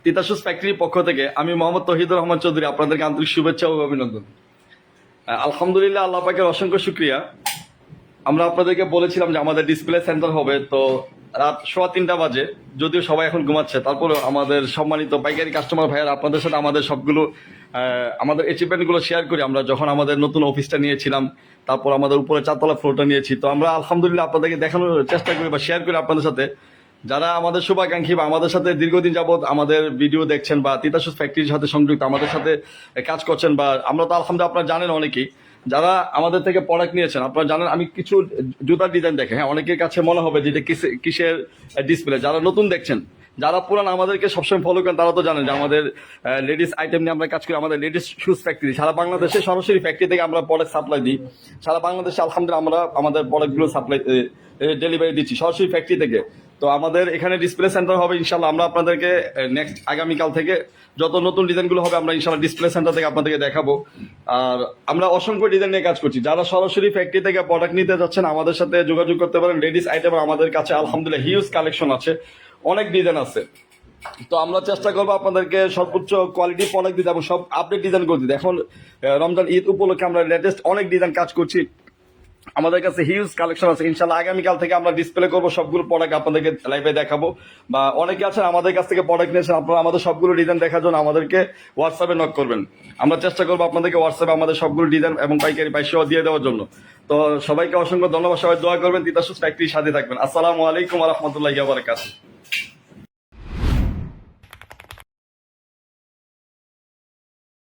তিতাসুস ফ্যাক্টরির পক্ষ থেকে আমি মোহাম্মদ তহিদুর রহমান চৌধুরী আপনাদেরকে আন্তরিক শুভেচ্ছা ও অভিনন্দন। আলহামদুলিল্লাহ, আল্লাহ পাকের অসংখ্য শুক্রিয়া। আমরা আপনাদেরকে বলেছিলাম যে আমাদের ডিসপ্লে সেন্টার হবে, তো রাত 3:15 বাজে, যদিও সবাই এখন ঘুমাচ্ছে, তারপরে আমাদের সম্মানিত পাইকারি কাস্টমার ভাইয়ার আপনাদের সাথে আমাদের সবগুলো আমাদের অ্যাচিভমেন্টগুলো শেয়ার করি। আমরা যখন আমাদের নতুন অফিসটা নিয়েছিলাম, তারপর আমাদের উপরে 4তলা ফ্লোরটা নিয়েছি, তো আমরা আলহামদুলিল্লাহ আপনাদেরকে দেখানোর চেষ্টা করি বা শেয়ার করি আপনাদের সাথে। যারা আমাদের শুভাকাঙ্ক্ষী বা আমাদের সাথে দীর্ঘদিন যাবৎ আমাদের ভিডিও দেখছেন বা তিতাসুস ফ্যাক্টরির সাথে সংযুক্ত, আমাদের সাথে কাজ করছেন, বা আমরা তো আলহামদুলিল্লাহ আপনারা জানেন অনেকেই যারা আমাদের থেকে প্রোডাক্ট নিয়েছেন, আপনারা জানেন আমি কিছু জুতার ডিজাইন দেখে, হ্যাঁ অনেকের কাছে মনে হবে যে এটা কিসের ডিসপ্লে। যারা নতুন দেখছেন, যারা পুরান আমাদেরকে সবসময় ফলো করেন, তারা তো জানেন যে আমাদের লেডিস আইটেম নিয়ে আমরা কাজ করি। আমাদের লেডিস শুজ ফ্যাক্টরি সারা বাংলাদেশে, সরাসরি ফ্যাক্টরি থেকে আমরা প্রোডাক্ট সাপ্লাই দিই সারা বাংলাদেশে। আলহামদুলিল্লাহ আমরা আমাদের প্রোডাক্টগুলো সাপ্লাই ডেলিভারি দিচ্ছি সরাসরি ফ্যাক্টরি থেকে। তো আমাদের এখানে ডিসপ্লে সেন্টার হবে ইনশাল্লাহ। আমরা আপনাদেরকে নেক্সট আগামীকাল থেকে যত নতুন ডিজাইনগুলো হবে আমরা ইনশাল্লাহ ডিসপ্লে সেন্টার থেকে আপনাদেরকে দেখাবো। আর আমরা অসংখ্য ডিজাইন নিয়ে কাজ করছি। যারা সরাসরি ফ্যাক্টরি থেকে প্রোডাক্ট নিতে যাচ্ছেন, আমাদের সাথে যোগাযোগ করতে পারেন। লেডিস আইটেম আমাদের কাছে আলহামদুলিল্লাহ হিউজ কালেকশন আছে, অনেক ডিজাইন আছে। তো আমরা চেষ্টা করবো আপনাদেরকে সর্বোচ্চ কোয়ালিটি প্রোডাক্ট দিতে এবং সব আপডেট ডিজাইন করে দিতে। এখন রমজান ঈদ উপলক্ষে আমরা লেটেস্ট অনেক ডিজাইন কাজ করছি, আমাদের কাছে হিউজ কালেকশন আছে। ইনশাল্লাহ আগামীকাল থেকে আমরা ডিসপ্লে করবো সবগুলো প্রোডাক্ট আপনাদেরকে লাইভে দেখাবো। বা অনেকে আছেন আমাদের কাছ থেকে প্রোডাক্ট নিয়েছেন, আপনারা আমাদের সবগুলো ডিজাইন দেখার জন্য আমাদেরকে হোয়াটসঅ্যাপে নক করবেন। আমরা চেষ্টা করবো আপনাদেরকে হোয়াটসঅ্যাপে আমাদের সবগুলো ডিজাইন এবং পাইকারি পাইসেও দিয়ে দেওয়ার জন্য। তো সবাইকে অসংখ্য ধন্যবাদ, সবাই দোয়া করবেন, তিতাসুস ফ্যাক্টরির সাথে থাকবেন। আসসালামু আলাইকুম ওয়া রাহমাতুল্লাহি ওয়া বারাকাতুহু।